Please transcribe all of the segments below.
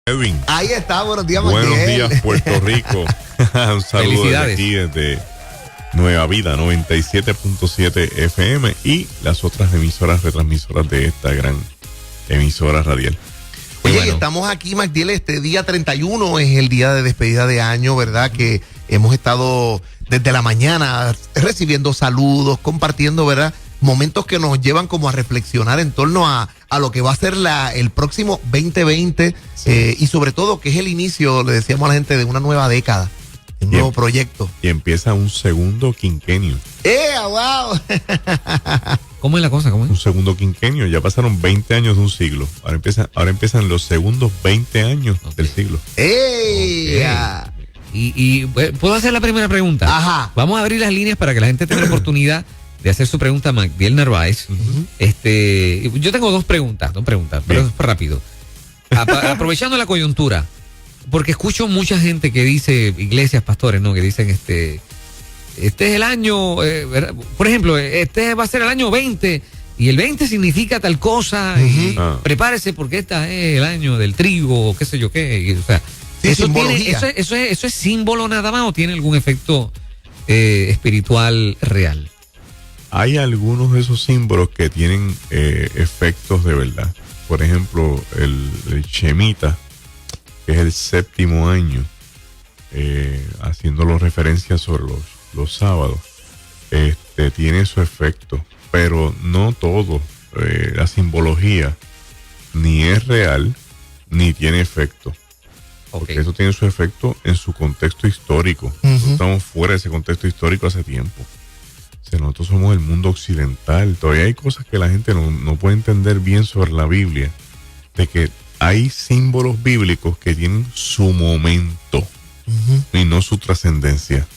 Edwin. Ahí está, buenos días, Buenos Miguel. días, Puerto Rico. Un saludo desde aquí, desde Nueva Vida 97.7 FM y las otras emisoras retransmisoras de esta gran emisora radial. Oye, bueno, estamos aquí, Magdiel, este día 31 es el día de despedida de año, ¿verdad? Que hemos estado desde la mañana recibiendo saludos, compartiendo, ¿verdad? Momentos que nos llevan como a reflexionar en torno a lo que va a ser el próximo 2020 y sobre todo que es el inicio, le decíamos a la gente, de una nueva década, un nuevo proyecto. Y empieza un segundo quinquenio. ¡Wow! ¿Cómo es la cosa? ¿Cómo es? Un segundo quinquenio, ya pasaron 20 años de un siglo. Ahora empiezan los segundos 20 años del siglo. Y ¿puedo hacer la primera pregunta? Ajá. Vamos a abrir las líneas para que la gente tenga la oportunidad de hacer su pregunta a Magdiel Narváez. Yo tengo dos preguntas, pero es rápido. Aprovechando la coyuntura, porque escucho mucha gente que dice, iglesias, pastores, ¿no? Que dicen este es el año, por ejemplo, este va a ser el año 20 y el 20 significa tal cosa y prepárese porque este es el año del trigo o qué sé yo qué. Y, o sea, sí, ¿eso es símbolo nada más o tiene algún efecto espiritual real? Hay algunos de esos símbolos que tienen efectos de verdad. Por ejemplo, el Shemitah, que es el séptimo año, haciéndolo referencia sobre los sábados, tiene su efecto, pero no todo. La simbología ni es real ni tiene efecto. Porque eso tiene su efecto en su contexto histórico. Nosotros estamos fuera de ese contexto histórico hace tiempo. Nosotros somos el mundo occidental. Todavía hay cosas que la gente no puede entender bien sobre la Biblia, de que hay símbolos bíblicos que tienen su momento y no su trascendencia.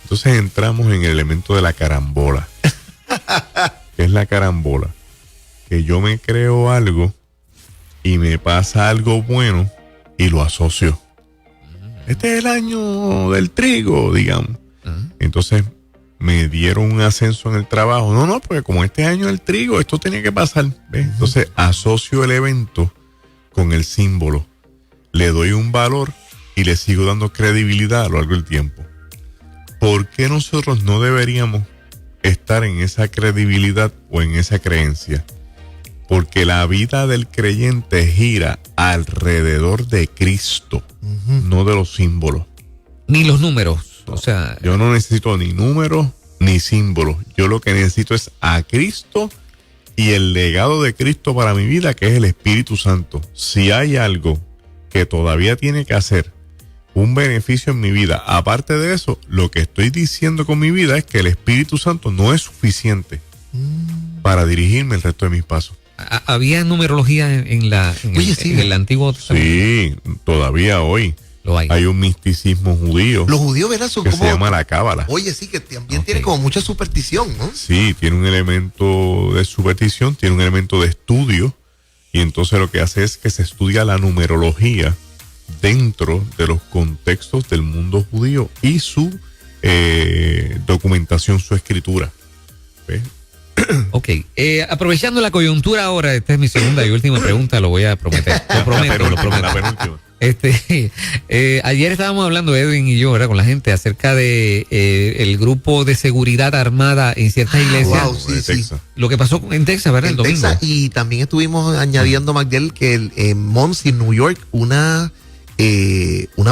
Entonces entramos en el elemento de la carambola. ¿Qué es la carambola? Que yo me creo algo y me pasa algo bueno y lo asocio. Este es el año del trigo, digamos. Entonces me dieron un ascenso en el trabajo. No, porque como este año del trigo, esto tenía que pasar. ¿Ves? Entonces asocio el evento con el símbolo. Le doy un valor y le sigo dando credibilidad a lo largo del tiempo. ¿Por qué nosotros no deberíamos estar en esa credibilidad o en esa creencia? Porque la vida del creyente gira alrededor de Cristo, no de los símbolos. Ni los números. No, o sea, yo no necesito ni números ni símbolos. Yo lo que necesito es a Cristo y el legado de Cristo para mi vida, que es el Espíritu Santo. Si hay algo que todavía tiene que hacer un beneficio en mi vida, aparte de eso, lo que estoy diciendo con mi vida es que el Espíritu Santo no es suficiente para dirigirme el resto de mis pasos. ¿Había numerología en el Antiguo Testamento? Sí, todavía hoy. Lo hay. Hay un misticismo judío. Los judíos, ¿verdad? Son que como, se llama la cábala. Oye, sí, que también tiene como mucha superstición, ¿no? Sí, tiene un elemento de superstición, tiene un elemento de estudio, y entonces lo que hace es que se estudia la numerología dentro de los contextos del mundo judío y su documentación, su escritura. ¿Ves? Ok, aprovechando la coyuntura ahora, esta es mi segunda y última pregunta, lo voy a prometer. Lo prometo. La penúltima. Ayer estábamos hablando, Edwin y yo, ¿verdad? Con la gente acerca de el grupo de seguridad armada en ciertas iglesias. Wow, sí. Lo que pasó en Texas, ¿verdad? El domingo. Texas, y también estuvimos añadiendo, Magdiel, que en Muncie, New York, una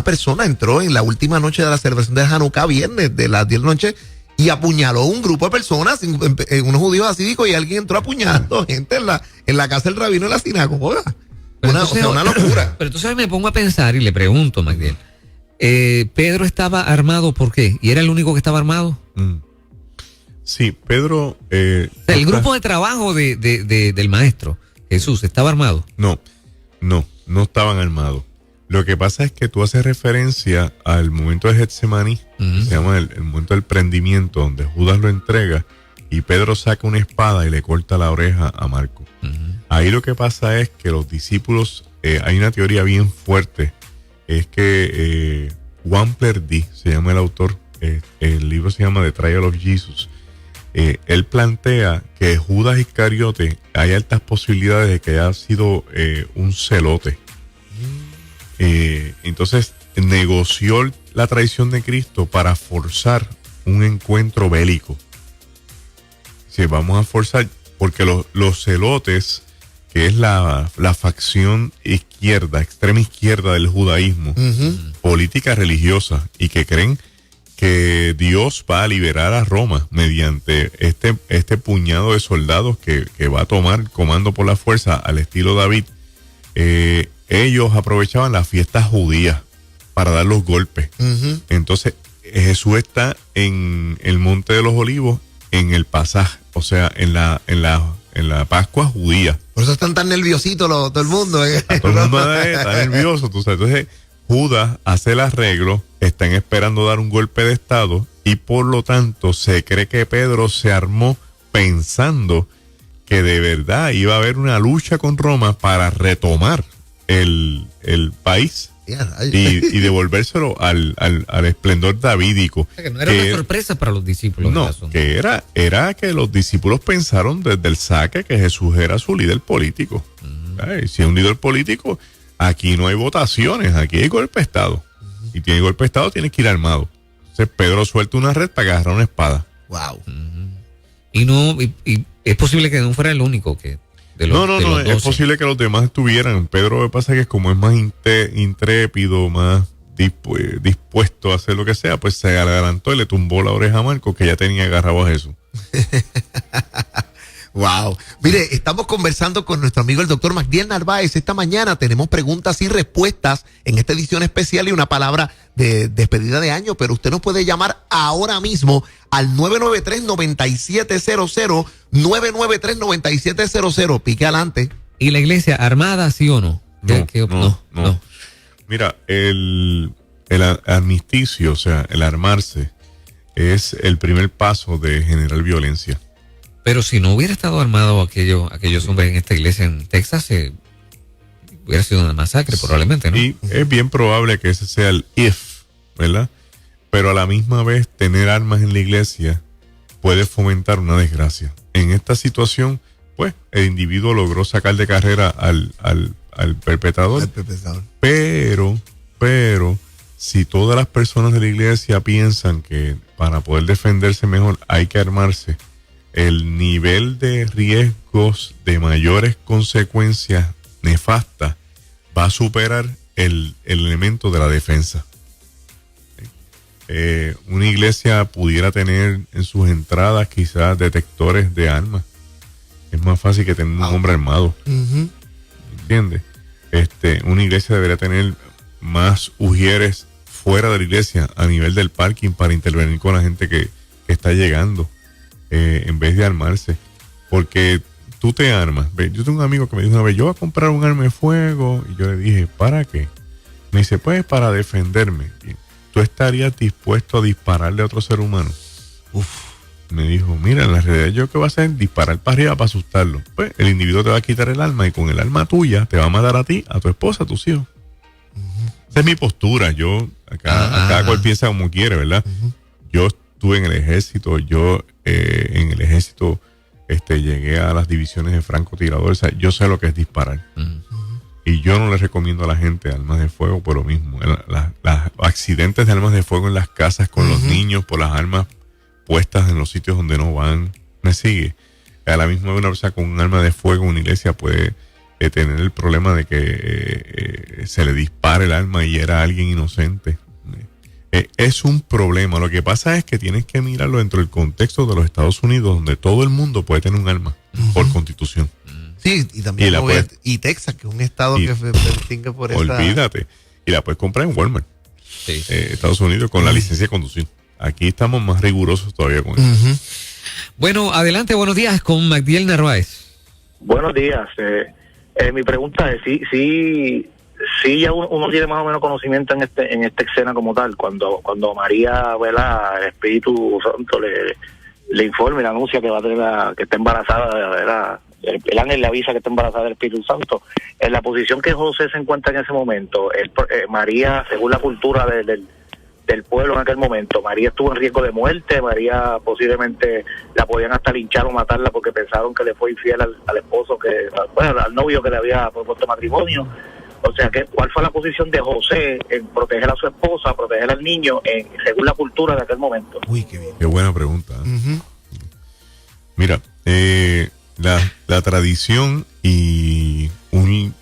persona entró en la última noche de la celebración de Hanukkah, viernes de las 10 de la noche, y apuñaló un grupo de personas, unos judíos asídicos, y alguien entró apuñalando gente en la casa del rabino de la sinagoga. Una locura. Pero entonces me pongo a pensar y le pregunto, Magdiel, ¿Pedro estaba armado por qué? ¿Y era el único que estaba armado? Sí, Pedro... el grupo de trabajo del maestro, Jesús, ¿estaba armado? No estaban armados. Lo que pasa es que tú haces referencia al momento de Getsemaní, se llama el momento del prendimiento, donde Judas lo entrega y Pedro saca una espada y le corta la oreja a Marco. Ahí lo que pasa es que los discípulos, hay una teoría bien fuerte, es que Juan Plerdy, se llama el autor, el libro se llama The Trial of Jesus. Él plantea que Judas Iscariote hay altas posibilidades de que haya sido un celote. Entonces negoció la traición de Cristo para forzar un encuentro bélico. Si vamos a forzar, porque los celotes, que es la facción izquierda, extrema izquierda del judaísmo, política religiosa, y que creen que Dios va a liberar a Roma mediante este puñado de soldados que va a tomar el comando por la fuerza al estilo David. Ellos aprovechaban las fiestas judías para dar los golpes. Entonces Jesús está en el Monte de los Olivos, en el pasaje, o sea, en la Pascua judía. Por eso están tan nerviositos todo el mundo. Todo el mundo está nervioso, tú sabes. Entonces Judas hace el arreglo, están esperando dar un golpe de estado, y por lo tanto se cree que Pedro se armó pensando que de verdad iba a haber una lucha con Roma para retomar el país y devolvérselo al esplendor davídico. O sea, que no era una sorpresa para los discípulos. No, que era que los discípulos pensaron desde el saque que Jesús era su líder político. Si es un líder político, aquí no hay votaciones, aquí hay golpe de estado. Y tiene golpe de estado, tienes que ir armado. Entonces Pedro suelta una red para agarrar una espada. Wow. Y es posible que no fuera el único que no, es posible que los demás estuvieran. Pedro, lo que pasa es que como es más intrépido, más dispuesto a hacer lo que sea, pues se adelantó y le tumbó la oreja a Marcos, que ya tenía agarrado a Jesús. Wow. Mire, estamos conversando con nuestro amigo el doctor Magdiel Narváez. Esta mañana tenemos preguntas y respuestas en esta edición especial y una palabra de despedida de año, pero usted nos puede llamar ahora mismo al 993-9700, 993-9700. Pique adelante. ¿Y la iglesia armada, sí o no? No. Mira, el armisticio, o sea, el armarse, es el primer paso de generar violencia. Pero si no hubiera estado armado aquellos hombres en esta iglesia en Texas, hubiera sido una masacre probablemente, ¿no? Y es bien probable que ese sea el ¿verdad? Pero a la misma vez tener armas en la iglesia puede fomentar una desgracia. En esta situación, pues, el individuo logró sacar de carrera al perpetrador. Pero, si todas las personas de la iglesia piensan que para poder defenderse mejor hay que armarse, el nivel de riesgos de mayores consecuencias nefastas va a superar el elemento de la defensa. Una iglesia pudiera tener en sus entradas quizás detectores de armas. Es más fácil que tener un hombre armado. ¿Entiendes? Una iglesia debería tener más ujieres fuera de la iglesia, a nivel del parking, para intervenir con la gente que está llegando. En vez de armarse, porque tú te armas. Yo tengo un amigo que me dijo una vez, yo voy a comprar un arma de fuego, y yo le dije, ¿para qué? Me dice, pues para defenderme. ¿Tú estarías dispuesto a dispararle a otro ser humano? Me dijo, mira, en la realidad yo qué voy a hacer, disparar para arriba para asustarlo. Pues el individuo te va a quitar el arma, y con el arma tuya te va a matar a ti, a tu esposa, a tus hijos. Esa es mi postura. Yo, cada cual piensa como quiere, ¿verdad? Yo estuve en el ejército, en el ejército llegué a las divisiones de francotiradores, o sea, yo sé lo que es disparar. Y yo no le recomiendo a la gente armas de fuego por lo mismo. Los accidentes de armas de fuego en las casas con los niños por las armas puestas en los sitios donde no van, me sigue. A la misma vez una persona con un arma de fuego en una iglesia puede tener el problema de que se le dispare el arma y era alguien inocente. Es un problema. Lo que pasa es que tienes que mirarlo dentro del contexto de los Estados Unidos, donde todo el mundo puede tener un arma por constitución. Sí, y también y Texas, que es un estado que se distingue por eso. Olvídate. Y la puedes comprar en Walmart. Sí. Estados Unidos con la licencia de conducir. Aquí estamos más rigurosos todavía con eso. Bueno, adelante, buenos días con Magdiel Narváez. Buenos días. Mi pregunta es, sí, ya uno tiene más o menos conocimiento en esta escena como tal, cuando María, ¿verdad?, el Espíritu Santo le informa y le anuncia que va a tener que está embarazada, ¿verdad? El ángel le avisa que está embarazada del Espíritu Santo. En la posición que José se encuentra en ese momento, María, según la cultura del pueblo en aquel momento, María estuvo en riesgo de muerte. María posiblemente la podían hasta linchar o matarla porque pensaron que le fue infiel al esposo, al novio que le había propuesto matrimonio. O sea, ¿cuál fue la posición de José en proteger a su esposa, proteger al niño, según la cultura de aquel momento? Uy, qué bien. Qué buena pregunta. Mira, la tradición y un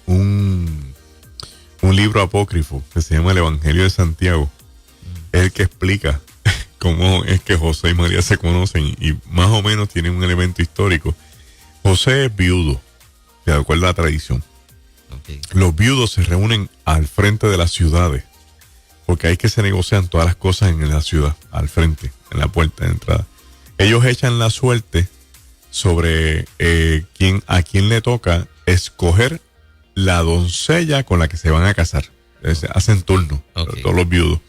libro apócrifo que se llama el Evangelio de Santiago es el que explica cómo es que José y María se conocen y más o menos tienen un elemento histórico. José es viudo, de acuerdo a la tradición. Okay. Los viudos se reúnen al frente de las ciudades porque ahí que se negocian todas las cosas en la ciudad, al frente, en la puerta de entrada. Ellos echan la suerte sobre a quién le toca escoger la doncella con la que se van a casar. Hacen turno, todos los viudos.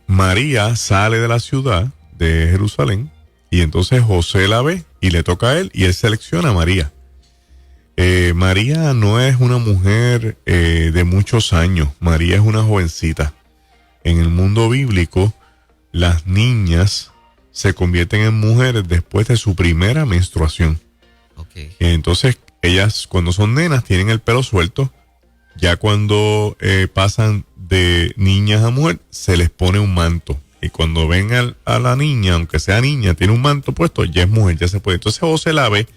María sale de la ciudad de Jerusalén y entonces José la ve y le toca a él y él selecciona a María. María no es una mujer de muchos años. María es una jovencita. En el mundo bíblico, las niñas se convierten en mujeres después de su primera menstruación. Okay. Entonces, ellas cuando son nenas tienen el pelo suelto. Ya cuando pasan de niñas a mujer, se les pone un manto. Y cuando ven a la niña, aunque sea niña, tiene un manto puesto, ya es mujer, ya se puede. Entonces José la ve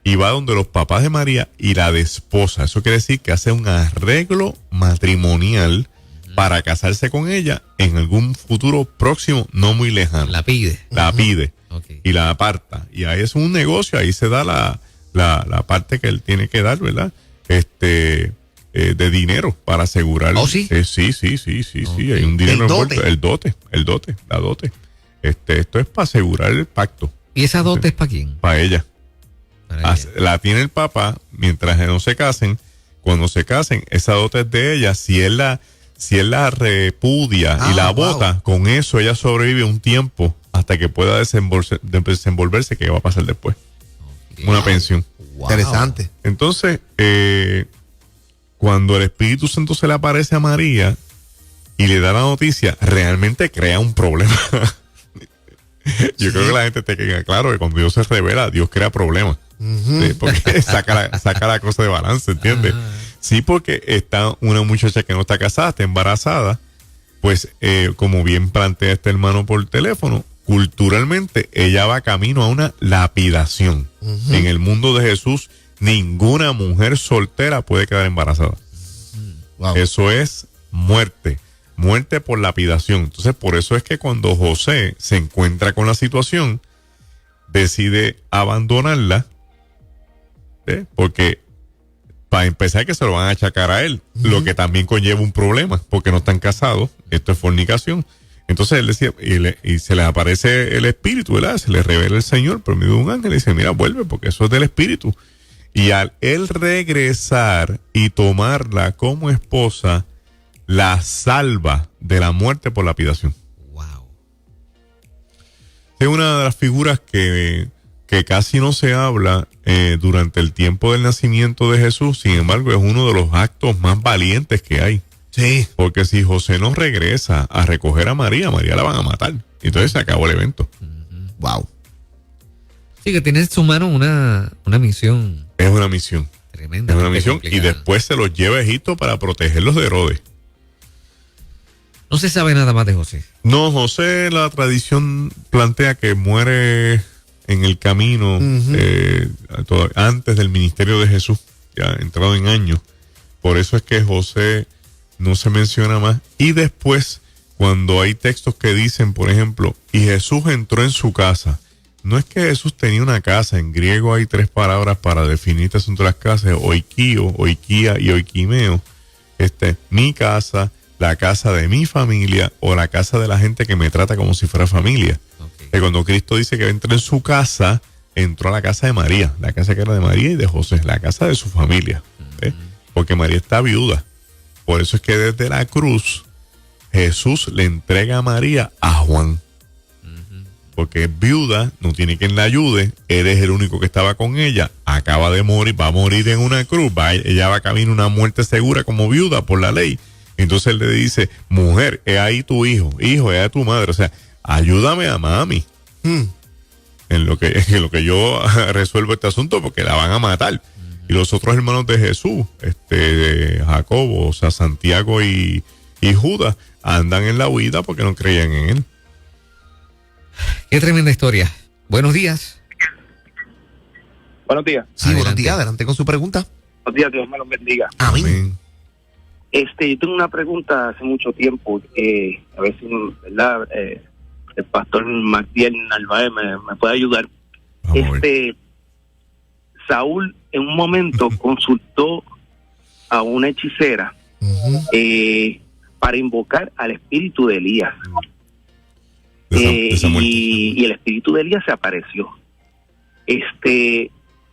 y va donde los papás de María y la desposa. Eso quiere decir que hace un arreglo matrimonial para casarse con ella en algún futuro próximo, no muy lejano. La pide. La pide. Okay. Y la aparta. Y ahí es un negocio, ahí se da la parte que él tiene que dar, ¿verdad? De dinero para asegurar. ¿Oh, sí? Sí. Okay. Hay un dinero El dote. envuelto. La dote. Esto es para asegurar el pacto. ¿Y esa dote es para quién? Para ella. Para ella. La tiene el papá mientras no se casen. Cuando se casen, esa dote es de ella. Si él la repudia y la bota, con eso ella sobrevive un tiempo hasta que pueda desenvolverse, que va a pasar después. Okay. Una pensión. Wow. Interesante. Entonces, cuando el Espíritu Santo se le aparece a María y le da la noticia, realmente crea un problema. Yo creo que la gente te queda claro que cuando Dios se revela, Dios crea problemas. Sí, porque saca la cosa de balance, ¿entiendes? Sí, porque está una muchacha que no está casada, está embarazada, pues como bien plantea este hermano por teléfono, culturalmente ella va camino a una lapidación. En el mundo de Jesús, ninguna mujer soltera puede quedar embarazada. Wow. Eso es muerte por lapidación. Entonces, por eso es que cuando José se encuentra con la situación, decide abandonarla, porque para empezar que se lo van a achacar a él, lo que también conlleva un problema, porque no están casados, esto es fornicación. Entonces él decía, y se le aparece el espíritu, ¿verdad? Se le revela el Señor por medio de un ángel y dice, mira, vuelve, porque eso es del espíritu. Y al él regresar y tomarla como esposa, la salva de la muerte por lapidación. Wow. Es una de las figuras que casi no se habla durante el tiempo del nacimiento de Jesús. Sin embargo, es uno de los actos más valientes que hay. Sí. Porque si José no regresa a recoger a María la van a matar. Entonces se acabó el evento. Wow. Sí, que tiene en su mano una misión Es una misión. tremenda. Es una misión. Y después se los lleva a Egipto para protegerlos de Herodes. No se sabe nada más de José. No, José, la tradición plantea que muere en el camino antes del ministerio de Jesús, ya entrado en años. Por eso es que José no se menciona más. Y después, cuando hay textos que dicen, por ejemplo, y Jesús entró en su casa. No es que Jesús tenía una casa. En griego hay 3 palabras para definir este asunto de las casas: oikio, oikia y oikimeo. Mi casa, la casa de mi familia o la casa de la gente que me trata como si fuera familia. Okay. Cuando Cristo dice que entró en su casa, entró a la casa de María, la casa que era de María y de José, la casa de su familia, porque María está viuda. Por eso es que desde la cruz Jesús le entrega a María a Juan, porque es viuda, no tiene quien la ayude, eres el único que estaba con ella, acaba de morir, va a morir en una cruz, ella va camino a una muerte segura como viuda por la ley. Entonces él le dice, mujer, he ahí tu hijo, he ahí tu madre, o sea, ayúdame a mami en lo que yo resuelvo este asunto porque la van a matar. Y los otros hermanos de Jesús, Jacobo, o sea, Santiago y Judas, andan en la huida porque no creían en él. Qué tremenda historia. Buenos días. Buenos días. Sí, buenos días, adelante con su pregunta. Buenos días, Dios me los bendiga. Amén. Yo tengo una pregunta hace mucho tiempo, a ver si, ¿verdad? El pastor Magdiel Narváez me puede ayudar. Vamos a ver. Saúl en un momento consultó a una hechicera para invocar al espíritu de Elías. De Samuel. Y el espíritu de Elías se apareció.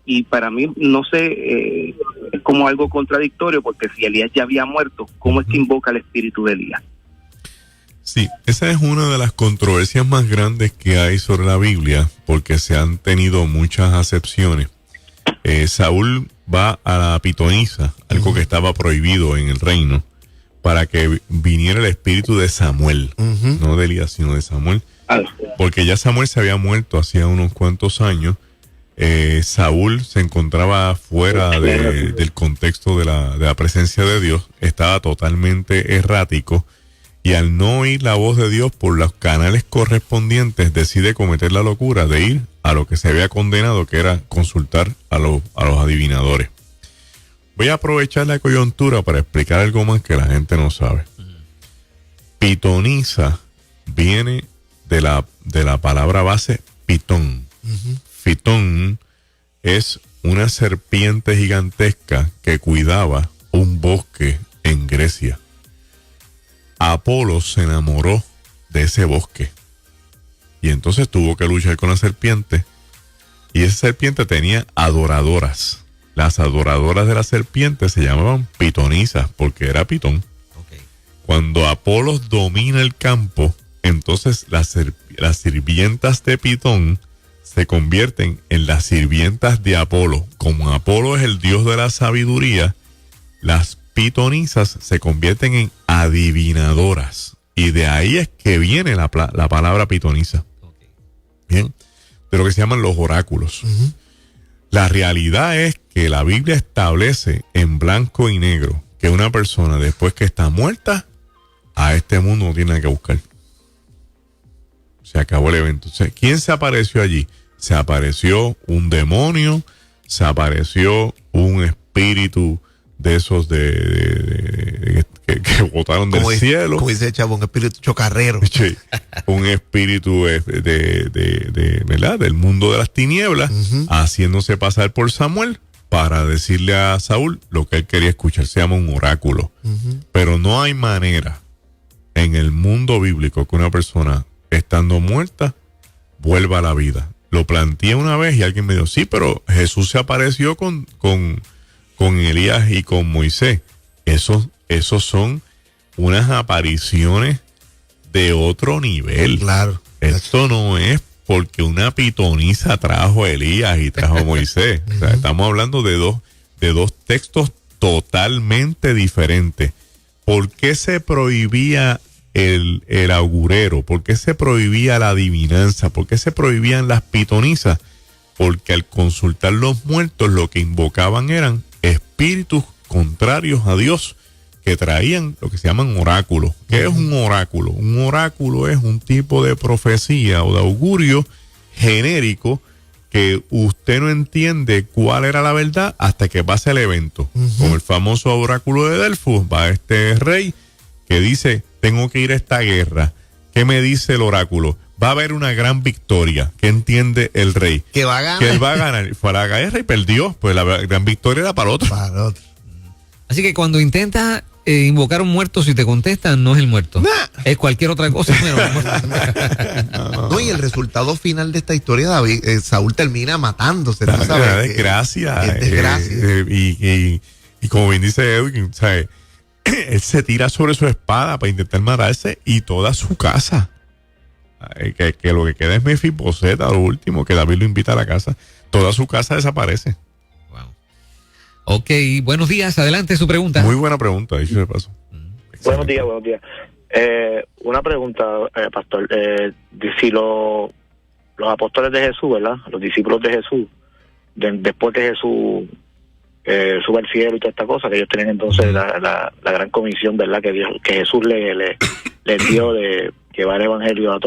Y para mí, no sé, es como algo contradictorio, porque si Elías ya había muerto, ¿cómo es que invoca al espíritu de Elías? Sí, esa es una de las controversias más grandes que hay sobre la Biblia, porque se han tenido muchas acepciones. Saúl va a la pitonisa, algo que estaba prohibido en el reino, para que viniera el espíritu de Samuel, no de Elías, sino de Samuel, porque ya Samuel se había muerto hacía unos cuantos años. Saúl se encontraba fuera del contexto de la presencia de Dios, estaba totalmente errático, y al no oír la voz de Dios por los canales correspondientes, decide cometer la locura de ir a lo que se había condenado, que era consultar a los adivinadores. Voy a aprovechar la coyuntura para explicar algo más que la gente no sabe. Pitonisa viene de la palabra base pitón. Fitón es una serpiente gigantesca que cuidaba un bosque en Grecia. Apolo se enamoró de ese bosque y entonces tuvo que luchar con la serpiente, y esa serpiente tenía adoradoras. Las adoradoras de la serpiente se llamaban pitonisas porque era pitón. Cuando Apolo domina el campo, entonces las sirvientas de Pitón se convierten en las sirvientas de Apolo. Como Apolo es el dios de la sabiduría, las pitonisas se convierten en adivinadoras. Y de ahí es que viene la palabra pitonisa. Bien, de lo que se llaman los oráculos. La realidad es que la Biblia establece en blanco y negro que una persona, después que está muerta, a este mundo no tiene nada que buscar. Se acabó el evento. O sea, ¿quién se apareció allí? Se apareció un demonio, se apareció un espíritu de esos que botaron del cielo. Como dice Chavo, un espíritu chocarrero. Sí, un espíritu ¿verdad? Del mundo de las tinieblas, haciéndose pasar por Samuel para decirle a Saúl lo que él quería escuchar. Se llama un oráculo. Pero no hay manera en el mundo bíblico que una persona, estando muerta, vuelva a la vida. Lo planteé una vez y alguien me dijo, sí, pero Jesús se apareció con Elías y con Moisés. Esos son unas apariciones de otro nivel. Claro. Esto no es porque una pitonisa trajo a Elías y trajo a Moisés. O sea, estamos hablando de dos textos totalmente diferentes. ¿Por qué se prohibía el augurero? ¿Por qué se prohibía la adivinanza? ¿Por qué se prohibían las pitonisas? Porque al consultar los muertos, lo que invocaban eran espíritus contrarios a Dios, que traían lo que se llaman oráculos. ¿Qué es un oráculo? Un oráculo es un tipo de profecía o de augurio genérico que usted no entiende cuál era la verdad hasta que pasa el evento. Como el famoso oráculo de Delfos, va este rey que dice, tengo que ir a esta guerra. ¿Qué me dice el oráculo? Va a haber una gran victoria. ¿Qué entiende el rey? Que va a ganar. Que él va a ganar. Fue a la guerra y perdió. Pues la gran victoria era para otro. Para otro. Así que cuando intentas invocar a un muerto, si te contestan, no es el muerto. Es cualquier otra cosa. No, y el resultado final de esta historia, David, Saúl termina matándose. ¿No Es sabes? desgracia. Es desgracia. Y como bien dice Edwin, ¿sabes? Él se tira sobre su espada para intentar matarse y toda su casa. Que lo que queda es Mefiboseta, lo último, que David lo invita a la casa. Toda su casa desaparece. Wow. Ok, buenos días, adelante su pregunta. Muy buena pregunta, dicho de paso. Buenos días. Una pregunta, pastor. Si los apóstoles de Jesús, ¿verdad? Los discípulos de Jesús, después que Jesús sube al cielo y toda esta cosa, que ellos tenían entonces la gran comisión, ¿verdad? Que Jesús les dio de llevar el evangelio a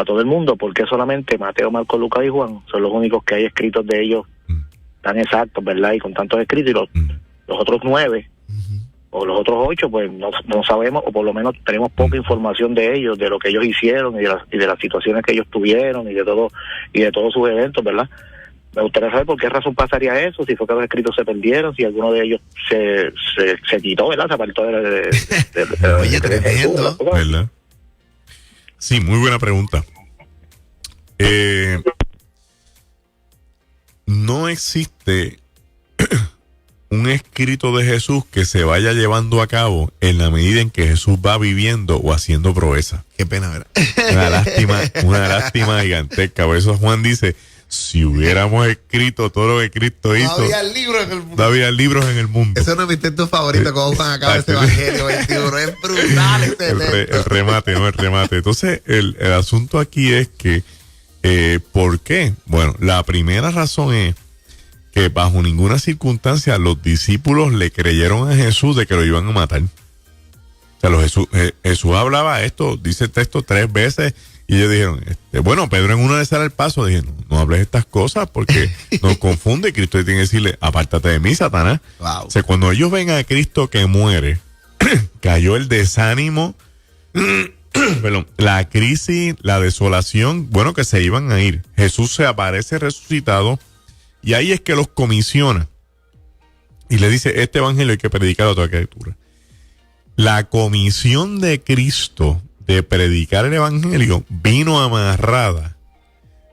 todo el mundo, porque solamente Mateo, Marcos, Lucas y Juan son los únicos que hay escritos de ellos tan exactos, ¿verdad? Y con tantos escritos, y los otros 9 o los otros 8, pues no sabemos, o por lo menos tenemos poca información de ellos, de lo que ellos hicieron y de las situaciones que ellos tuvieron y de todos sus eventos, ¿verdad? Me gustaría saber por qué razón pasaría eso, si fue que los escritos se perdieron, si alguno de ellos se quitó, ¿verdad? Se apartó de Oye, tremendo, ¿verdad? Sí, muy buena pregunta. No existe un escrito de Jesús que se vaya llevando a cabo en la medida en que Jesús va viviendo o haciendo proeza. Qué pena, ¿verdad? Una lástima gigantesca. Por eso Juan dice, si hubiéramos escrito todo lo que Cristo hizo, no había libros en el mundo. No había libros en el mundo. Ese es uno de mis textos favoritos, cuando Juan acaba ese evangelio 21. Es brutal ese el remate, ¿no? El remate. Entonces, el asunto aquí es que, ¿por qué? Bueno, la primera razón es que bajo ninguna circunstancia los discípulos le creyeron a Jesús de que lo iban a matar. O sea, Jesús hablaba esto, dice el texto 3 veces, y ellos dijeron, bueno, Pedro en una de esas al paso, dije, no hables estas cosas porque nos confunde. Cristo tiene que decirle, apártate de mí, Satanás. Wow. O sea, cuando ellos ven a Cristo que muere, cayó el desánimo, perdón, la crisis, la desolación, bueno, que se iban a ir. Jesús se aparece resucitado, y ahí es que los comisiona y le dice, este evangelio hay que predicar a toda criatura. La comisión de Cristo de predicar el evangelio vino amarrada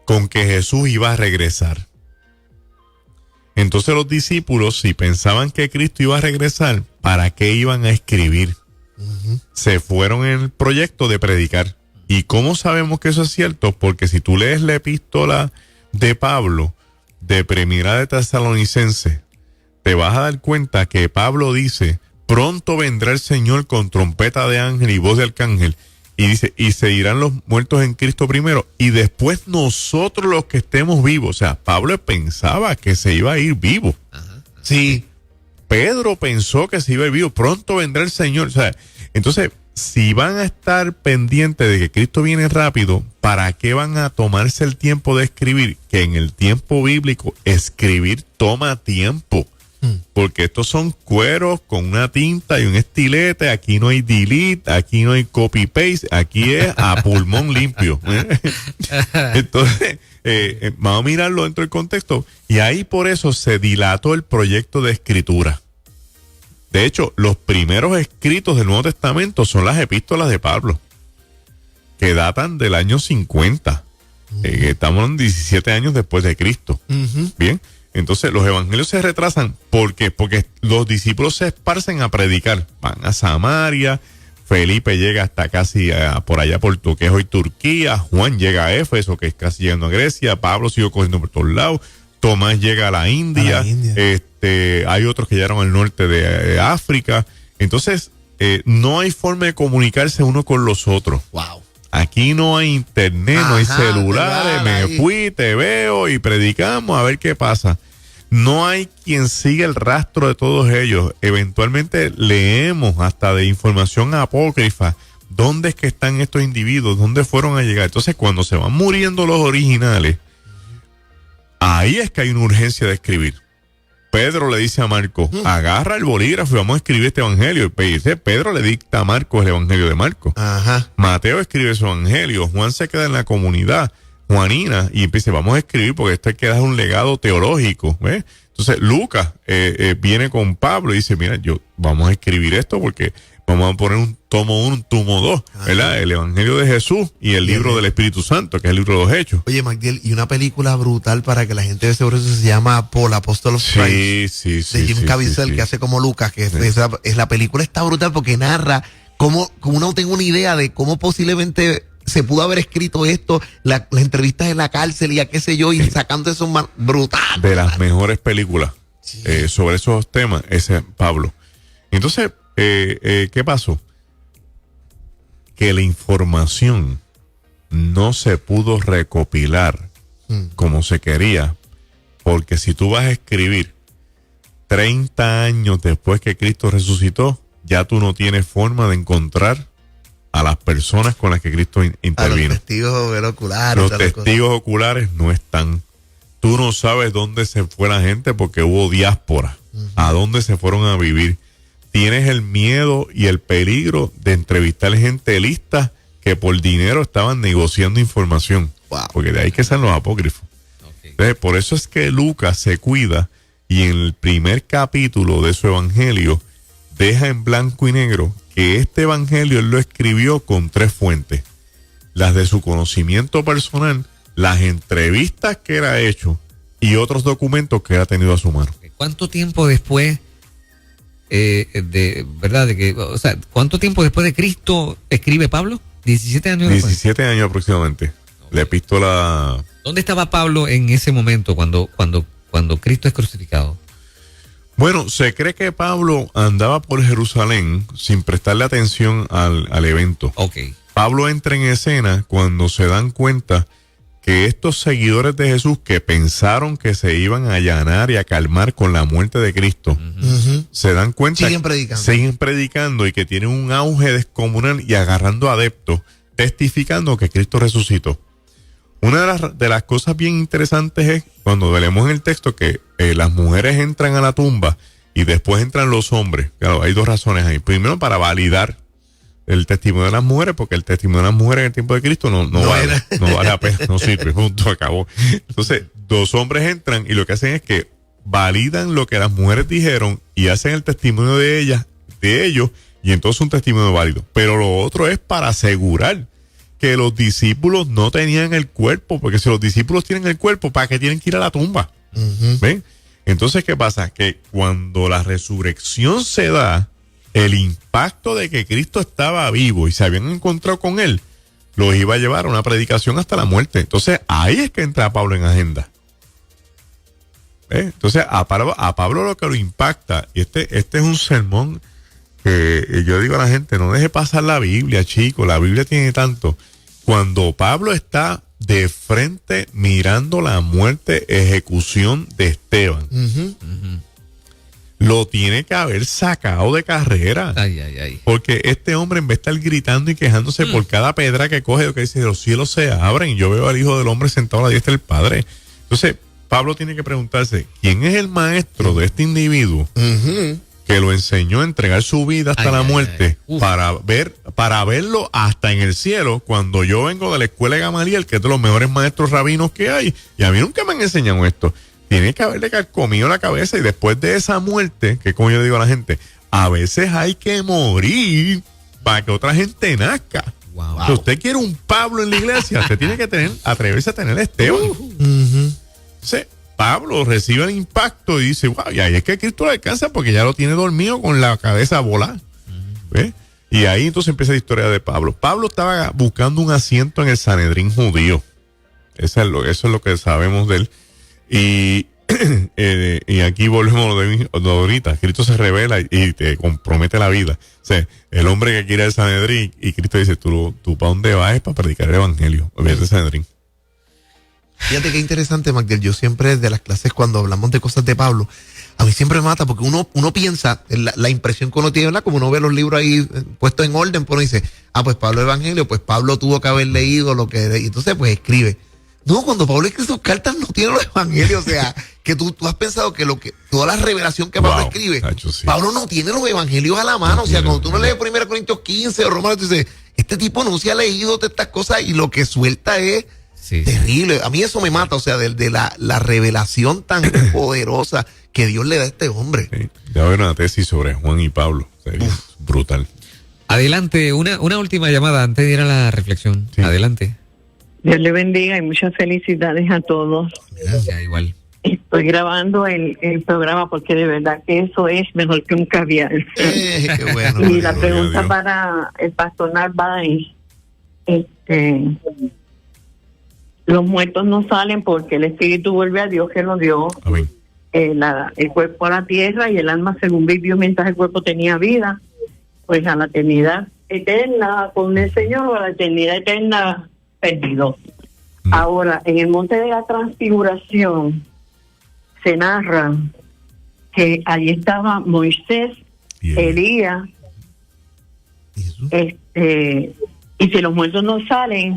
con que Jesús iba a regresar. Entonces los discípulos, si pensaban que Cristo iba a regresar, ¿para qué iban a escribir? Se fueron en el proyecto de predicar. ¿Y cómo sabemos que eso es cierto? Porque si tú lees la epístola de Pablo, de Primera de Tesalonicenses, te vas a dar cuenta que Pablo dice, pronto vendrá el Señor con trompeta de ángel y voz de arcángel, y dice, y se irán los muertos en Cristo primero, y después nosotros los que estemos vivos. O sea, Pablo pensaba que se iba a ir vivo. Sí. Pedro pensó que se iba a ir vivo. Pronto vendrá el Señor. O sea, entonces, si van a estar pendientes de que Cristo viene rápido, ¿para qué van a tomarse el tiempo de escribir? Que en el tiempo bíblico, escribir toma tiempo. Porque estos son cueros con una tinta y un estilete. Aquí no hay delete, aquí no hay copy paste, aquí es a pulmón limpio. Entonces, vamos a mirarlo dentro del contexto. Y ahí por eso se dilató el proyecto de escritura. De hecho, los primeros escritos del Nuevo Testamento son las epístolas de Pablo, que datan del año 50. Estamos en 17 años después de Cristo. Bien. Entonces los evangelios se retrasan. ¿Por qué? Porque los discípulos se esparcen a predicar. Van a Samaria, Felipe llega hasta casi por allá por lo que es hoy Turquía, Juan llega a Éfeso, que es casi llegando a Grecia, Pablo siguió cogiendo por todos lados, Tomás llega a la India. Hay otros que llegaron al norte de África. Entonces, no hay forma de comunicarse uno con los otros. Wow. Aquí no hay internet, no hay celulares, me fui, te veo y predicamos a ver qué pasa. No hay quien siga el rastro de todos ellos. Eventualmente leemos hasta de información apócrifa dónde es que están estos individuos, dónde fueron a llegar. Entonces, cuando se van muriendo los originales, ahí es que hay una urgencia de escribir. Pedro le dice a Marcos, agarra el bolígrafo y vamos a escribir este evangelio. Pedro le dicta a Marcos el evangelio de Marcos. Mateo escribe su evangelio. Juan se queda en la comunidad juanina y empieza, vamos a escribir porque esto hay que dar un legado teológico. ¿Ves? Entonces Lucas viene con Pablo y dice, mira, vamos a escribir esto porque vamos a poner un tomo 1, un tomo 2, ¿verdad? El Evangelio de Jesús y el libro del Espíritu Santo, que es el libro de los Hechos. Oye, Magdiel, y una película brutal para que la gente de seguro se llama Paul, Apostle of Christ. Sí. De Jim Caviezel, que hace como Lucas, que es la película está brutal porque narra cómo uno tenga una idea de cómo posiblemente se pudo haber escrito esto, las entrevistas en la cárcel y a qué sé yo, y sacando eso brutal. De las mejores películas sobre esos temas, ese es Pablo. Entonces, ¿qué pasó? Que la información no se pudo recopilar como se quería, porque si tú vas a escribir, 30 años después que Cristo resucitó, ya tú no tienes forma de encontrar a las personas con las que Cristo A intervino. los testigos oculares. Los todas las cosas. testigos oculares no están. Tú no sabes dónde se fue la gente porque hubo diáspora. A dónde se fueron a vivir. Tienes el miedo y el peligro de entrevistar gente lista que por dinero estaban negociando información. Wow. Porque de ahí que salen los apócrifos. Ok. Entonces, por eso es que Lucas se cuida y en el primer capítulo de su evangelio deja en blanco y negro que este evangelio él lo escribió con 3 fuentes. Las de su conocimiento personal, las entrevistas que él ha hecho y otros documentos que él ha tenido a su mano. ¿Cuánto tiempo después cuánto tiempo después de Cristo escribe Pablo? 17 años después. 17 años aproximadamente. La epístola... ¿Dónde estaba Pablo en ese momento cuando Cristo es crucificado? Bueno, se cree que Pablo andaba por Jerusalén sin prestarle atención al evento. Ok. Pablo entra en escena cuando se dan cuenta que estos seguidores de Jesús que pensaron que se iban a allanar y a calmar con la muerte de Cristo, se dan cuenta siguen predicando y que tienen un auge descomunal y agarrando adeptos, testificando que Cristo resucitó. Una de las cosas bien interesantes es cuando leemos en el texto que las mujeres entran a la tumba y después entran los hombres. Claro, hay 2 razones ahí. Primero, para validar el testimonio de las mujeres, porque el testimonio de las mujeres en el tiempo de Cristo no vale la pena, no sirve, punto, acabó. Entonces, 2 hombres entran y lo que hacen es que validan lo que las mujeres dijeron y hacen el testimonio de ellos, y entonces un testimonio válido. Pero lo otro es para asegurar que los discípulos no tenían el cuerpo, porque si los discípulos tienen el cuerpo, ¿para qué tienen que ir a la tumba? ¿Ven? Entonces, ¿qué pasa? Que cuando la resurrección se da, el impacto de que Cristo estaba vivo y se habían encontrado con él, los iba a llevar a una predicación hasta la muerte. Entonces, ahí es que entra Pablo en agenda. Entonces, a Pablo lo que lo impacta, y este es un sermón que yo digo a la gente, no deje pasar la Biblia, chicos, la Biblia tiene tanto. Cuando Pablo está de frente mirando la muerte, ejecución de Esteban, lo tiene que haber sacado de carrera. Ay. Porque este hombre, en vez de estar gritando y quejándose por cada pedra que coge, lo que dice, los cielos se abren y yo veo al Hijo del Hombre sentado a la diestra del Padre. Entonces, Pablo tiene que preguntarse, ¿quién es el maestro de este individuo que lo enseñó a entregar su vida hasta la muerte para verlo hasta en el cielo, cuando yo vengo de la escuela de Gamaliel, que es de los mejores maestros rabinos que hay, y a mí nunca me han enseñado esto? Tiene que haberle carcomido la cabeza, y después de esa muerte, que como yo le digo a la gente, a veces hay que morir para que otra gente nazca. Wow. Si usted quiere un Pablo en la iglesia, usted tiene que atreverse a tener a Esteban. Entonces, Pablo recibe el impacto y dice, wow, y ahí es que Cristo lo alcanza porque ya lo tiene dormido con la cabeza volada. ¿Ves? Y ahí entonces empieza la historia de Pablo. Pablo estaba buscando un asiento en el Sanedrín judío. Eso es lo que sabemos de él. Y aquí volvemos a lo de ahorita. Cristo se revela y te compromete la vida. O sea, el hombre que quiere el Sanedrín, y Cristo dice, tú ¿para dónde vas? Es para predicar el evangelio. Olvídate el Sanedrín. Fíjate qué interesante, Magdiel. Yo siempre de las clases, cuando hablamos de cosas de Pablo, a mí siempre me mata porque uno piensa, la impresión que uno tiene, ¿verdad? Como uno ve los libros ahí puestos en orden, pues uno dice, pues Pablo Evangelio, pues Pablo tuvo que haber leído lo que... Y entonces pues escribe. No, cuando Pablo escribe sus cartas no tiene los evangelios, o sea, que tú has pensado que toda la revelación que Pablo escribe, Nacho, sí. Pablo no tiene los evangelios a la mano, o sea, cuando tú no lees 1 Corintios 15 o Romanos, tú dices, este tipo no se ha leído de estas cosas y lo que suelta es terrible. A mí eso me mata, o sea, de la revelación tan poderosa que Dios le da a este hombre. Sí. Ya veo una tesis sobre Juan y Pablo, sería brutal. Adelante, una última llamada antes de ir a la reflexión. Sí. Adelante. Dios le bendiga y muchas felicidades a todos. Gracias, igual. Estoy grabando el programa porque de verdad que eso es mejor que un caviar. Qué bueno. Y la Gloria a pregunta Dios. para el pastor Narváez, los muertos no salen porque el espíritu vuelve a Dios que lo dio, Amén. el cuerpo a la tierra y el alma según vivió mientras el cuerpo tenía vida, pues a la eternidad eterna con el Señor o a la eternidad eterna perdido. Ahora, en el monte de la transfiguración se narra que allí estaba Moisés, Yeah. Elías, Jesús. y si los muertos no salen,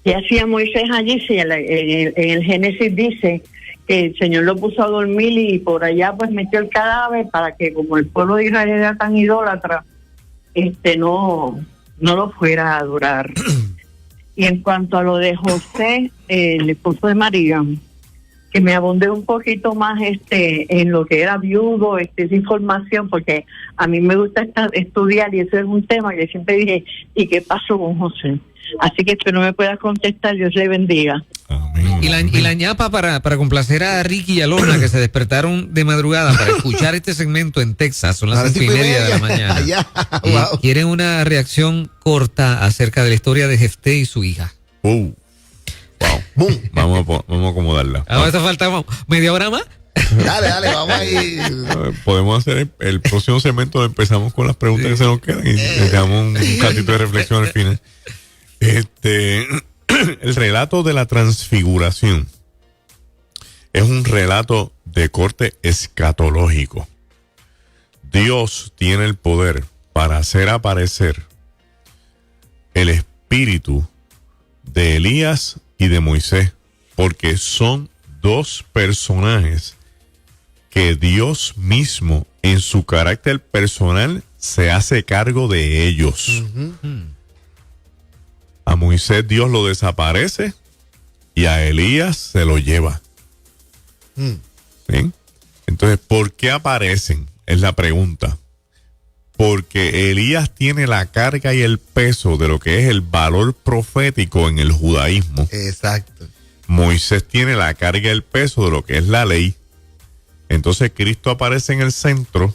¿qué hacía Moisés allí? Si en el Génesis dice que el Señor lo puso a dormir y por allá pues metió el cadáver para que como el pueblo de Israel era tan idólatra, no lo fuera a adorar. Y en cuanto a lo de José, el esposo de María, que me abundé un poquito más en lo que era viudo, esa información, porque a mí me gusta estudiar y eso es un tema que siempre dije, ¿y qué pasó con José? Así que espero me puedas contestar, Dios le bendiga. Amén. Y la ñapa para complacer a Ricky y a Lorna, que se despertaron de madrugada para escuchar este segmento en Texas, son las A las 5:30 de la mañana. Allá. Wow. Quieren una reacción corta acerca de la historia de Jefté y su hija. Wow. Boom. Vamos a acomodarla. Ahora esto falta media hora más. Dale, vamos ahí. Podemos hacer el próximo segmento. Empezamos con las preguntas que se nos quedan y le damos un ratito de reflexión al final. El relato de la transfiguración es un relato de corte escatológico. Dios tiene el poder para hacer aparecer el espíritu de Elías y de Moisés, porque son dos personajes que Dios mismo en su carácter personal se hace cargo de ellos. A Moisés Dios lo desaparece y a Elías se lo lleva. ¿Sí? Entonces, ¿por qué aparecen? Es la pregunta. Porque Elías tiene la carga y el peso de lo que es el valor profético en el judaísmo. Exacto. Moisés tiene la carga y el peso de lo que es la ley. Entonces Cristo aparece en el centro,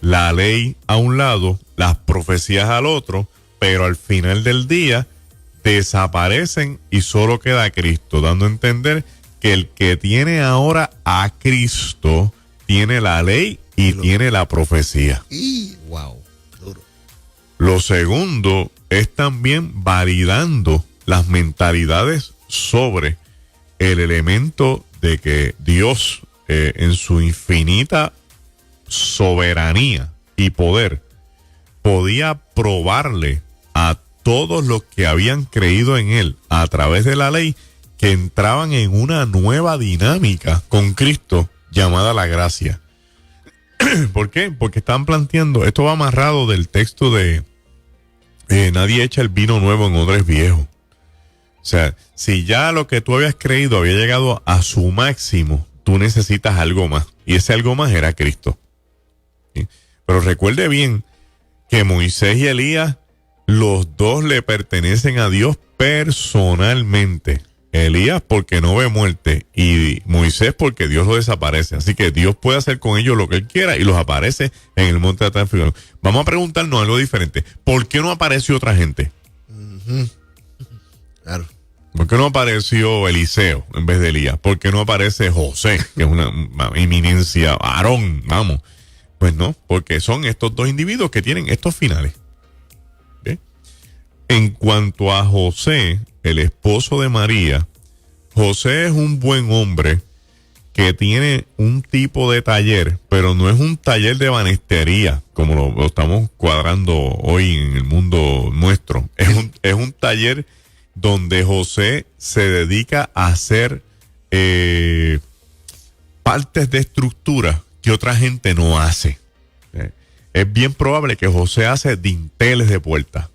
la ley a un lado, las profecías al otro, pero al final del día desaparecen y solo queda Cristo, dando a entender que el que tiene ahora a Cristo tiene la ley y tiene la profecía. Y Wow. duro. Lo segundo es también validando las mentalidades sobre el elemento de que Dios, en su infinita soberanía y poder, podía probarle a todos los que habían creído en él a través de la ley que entraban en una nueva dinámica con Cristo llamada la gracia. ¿Por qué? Porque estaban planteando, esto va amarrado del texto de nadie echa el vino nuevo en odres viejos. O sea, si ya lo que tú habías creído había llegado a su máximo, tú necesitas algo más. Y ese algo más era Cristo. ¿Sí? Pero recuerde bien que Moisés y Elías, los dos le pertenecen a Dios personalmente. Elías porque no ve muerte y Moisés porque Dios lo desaparece. Así que Dios puede hacer con ellos lo que él quiera y los aparece en el monte de la transfiguración. Vamos a preguntarnos algo diferente. ¿Por qué no apareció otra gente? Claro. ¿Por qué no apareció Eliseo en vez de Elías? ¿Por qué no aparece José, que es una eminencia, Aarón, vamos? Pues no, porque son estos dos individuos que tienen estos finales. ¿Ve? En cuanto a José, el esposo de María, José es un buen hombre que tiene un tipo de taller, pero no es un taller de banistería, como lo estamos cuadrando hoy en el mundo nuestro. Es un taller donde José se dedica a hacer partes de estructura que otra gente no hace. Es bien probable que José hace dinteles de puertas.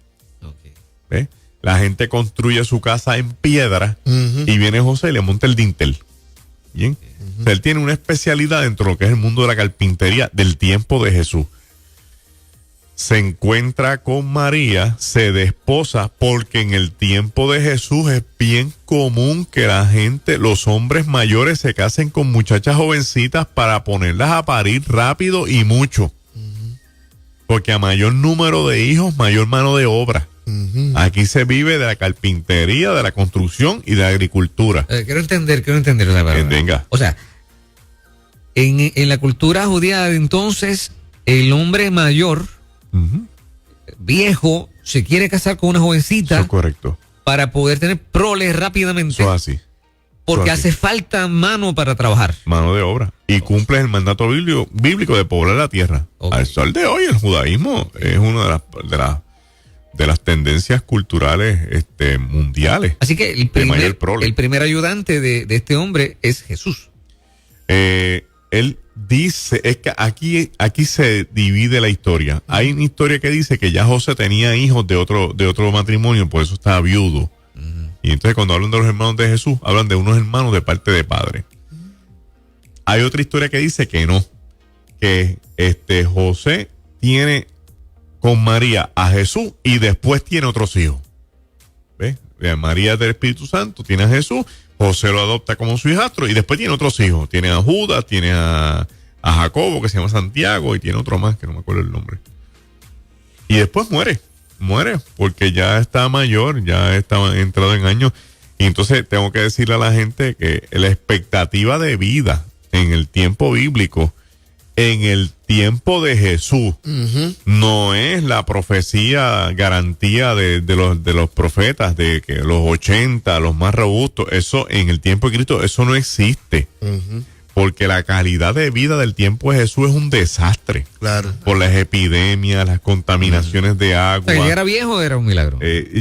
¿Ve? La gente construye su casa en piedra y viene José y le monta el dintel. Bien. O sea, él tiene una especialidad dentro de lo que es el mundo de la carpintería del tiempo de Jesús. Se encuentra con María, se desposa, porque en el tiempo de Jesús es bien común que la gente, los hombres mayores, se casen con muchachas jovencitas para ponerlas a parir rápido y mucho. Porque a mayor número de hijos, mayor mano de obra. Aquí se vive de la carpintería, de la construcción y de la agricultura. Quiero entender. Venga. O sea, en la cultura judía de entonces, el hombre mayor, viejo, se quiere casar con una jovencita. Eso es correcto. Para poder tener proles rápidamente. Eso es así. porque Así. hace falta mano para trabajar. Mano de obra. Y cumples el mandato bíblico de poblar la tierra. Ok. Al sol de hoy, el judaísmo es una de las tendencias culturales mundiales. Así que mayor prole. el primer ayudante de este hombre es Jesús. Él dice, es que aquí se divide la historia. Hay una historia que dice que ya José tenía hijos de otro matrimonio, por eso estaba viudo. Y entonces cuando hablan de los hermanos de Jesús, hablan de unos hermanos de parte de padre. Hay otra historia que dice que no, que José tiene con María a Jesús y después tiene otros hijos. ¿Ves? María del Espíritu Santo tiene a Jesús, José lo adopta como su hijastro y después tiene otros hijos. Tiene a Judas, tiene a Jacobo, que se llama Santiago, y tiene otro más que no me acuerdo el nombre. Y después muere porque ya está mayor, ya está entrado en años. Y entonces tengo que decirle a la gente que la expectativa de vida en el tiempo bíblico, en el tiempo de Jesús, no es la profecía garantía de los profetas, de que los 80, los más robustos, eso en el tiempo de Cristo, eso no existe. Porque la calidad de vida del tiempo de Jesús es un desastre. Claro. Por las epidemias, las contaminaciones de O agua. sea, que era viejo era un milagro.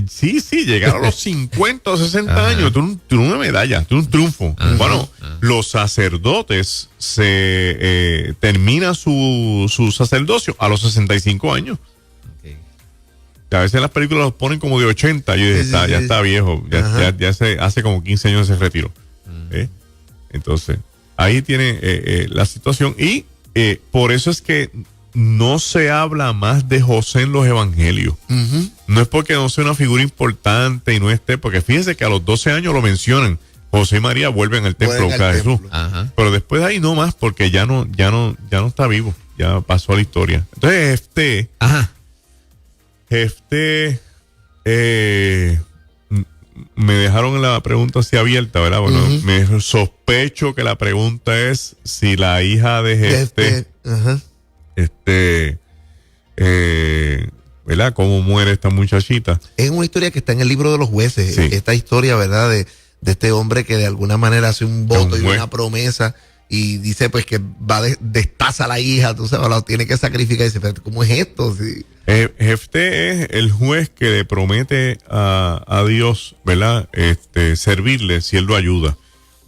Sí, llegar a los 50 o 60 años, tú una medalla, tú un triunfo. Bueno, los sacerdotes terminan su sacerdocio a los 65 años. Okay. A veces las películas los ponen como de 80, y ya está viejo, ya hace como 15 años se retiró. Entonces, ahí tiene la situación y por eso es que no se habla más de José en los evangelios. No es porque no sea una figura importante y no esté, porque fíjense que a los 12 años lo mencionan. José y María vuelven al templo a buscar a Jesús. Ajá. Pero después de ahí no más, porque ya no está vivo, ya pasó a la historia. Entonces me dejaron la pregunta así abierta, ¿verdad? Bueno, me sospecho que la pregunta es si la hija de Jefté, ¿verdad? ¿Cómo muere esta muchachita? Es una historia que está en el libro de los jueces. Sí. Esta historia, ¿verdad? De este hombre que de alguna manera hace un voto y una promesa y dice pues que destaza a la hija, tú sabes, la tiene que sacrificar y dice, pero ¿cómo es esto? Sí. Jefté es el juez que le promete a Dios, ¿verdad? Servirle si él lo ayuda.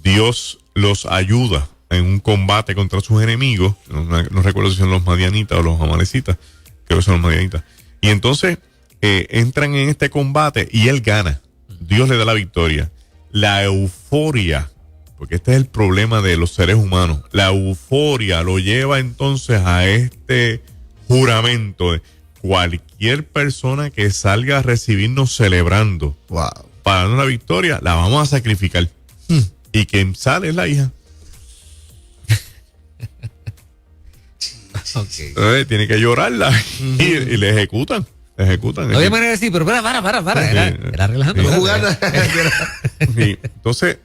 Dios los ayuda en un combate contra sus enemigos. No recuerdo si son los madianitas o los amalecitas. Creo que son los madianitas. Y entonces entran en este combate y él gana. Dios le da la victoria. La euforia, porque este es el problema de los seres humanos, la euforia lo lleva entonces a este juramento de cualquier persona que salga a recibirnos celebrando para darnos la victoria, la vamos a sacrificar. Y quien sale es la hija. Okay. Tiene que llorarla y le ejecutan. No había manera de decir, pero para. Era relajando. Sí. Entonces,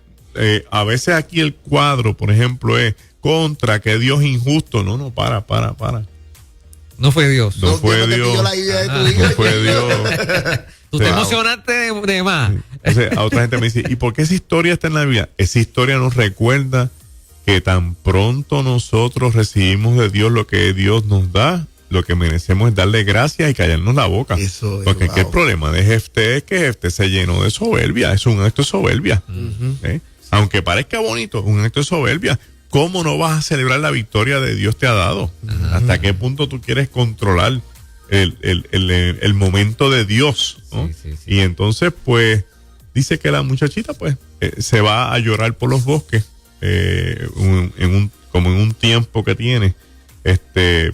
a veces aquí el cuadro, por ejemplo, es contra que Dios injusto. No, para. No fue Dios. No fue Dios. No fue Dios. Tú te emocionaste de más. Entonces, a otra gente me dice, ¿y por qué esa historia está en la Biblia? Esa historia nos recuerda que tan pronto nosotros recibimos de Dios lo que Dios nos da, lo que merecemos es darle gracias y callarnos la boca. Eso es, porque el problema de Jefté es que Jefté se llenó de soberbia. Es un acto de soberbia. Aunque parezca bonito, un acto de soberbia. ¿Cómo no vas a celebrar la victoria de Dios te ha dado? ¿Hasta qué punto tú quieres controlar el momento de Dios? ¿no? Sí. Y entonces, pues, dice que la muchachita, pues, se va a llorar por los bosques como en un tiempo que tiene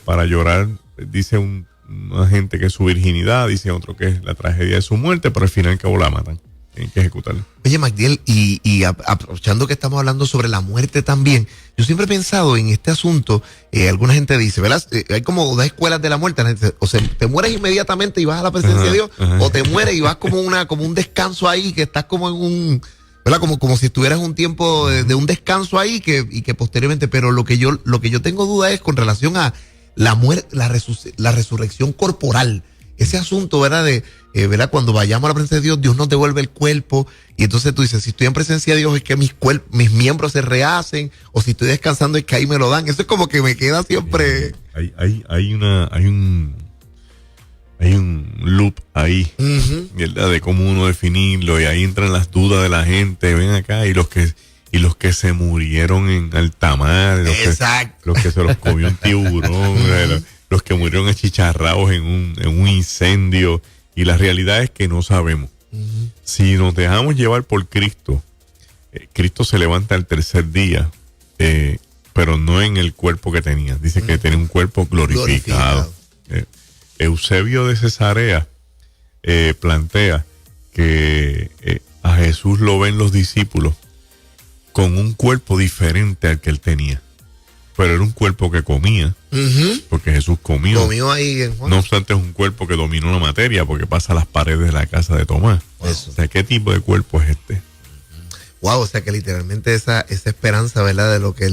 para llorar. Dice una gente que es su virginidad, dice otro que es la tragedia de su muerte, pero al final y cabo la matan. Tienen que ejecutarla. Oye, Magdiel, y aprovechando que estamos hablando sobre la muerte también, yo siempre he pensado en este asunto, alguna gente dice, ¿verdad? Hay como dos escuelas de la muerte, la gente, o sea, te mueres inmediatamente y vas a la presencia de Dios, o te mueres y vas como un descanso ahí, que estás como en un, ¿verdad? Como si estuvieras en un tiempo de un descanso ahí, y que posteriormente, pero lo que yo tengo duda es con relación a la muerte, la resurrección corporal. Ese asunto, ¿verdad? De ¿verdad? Cuando vayamos a la presencia de Dios, Dios nos devuelve el cuerpo. Y entonces tú dices, si estoy en presencia de Dios es que mis miembros se rehacen, o si estoy descansando es que ahí me lo dan. Eso es como que me queda siempre. Hay un loop ahí, ¿verdad? De cómo uno definirlo, y ahí entran las dudas de la gente. Ven acá, y los que se murieron en alta mar, los que se los comió un tiburón, los que murieron achicharrados en un incendio. Y la realidad es que no sabemos. Si nos dejamos llevar por Cristo, Cristo se levanta el tercer día, pero no en el cuerpo que tenía. Dice que tenía un cuerpo glorificado. Eusebio de Cesarea plantea que a Jesús lo ven los discípulos con un cuerpo diferente al que él tenía. Pero era un cuerpo que comía, porque Jesús comió. Comió ahí en Juan. No obstante, es un cuerpo que dominó la materia, porque pasa las paredes de la casa de Tomás. Eso. O sea, ¿qué tipo de cuerpo es este? Wow, o sea que literalmente esa esperanza, ¿verdad? De lo que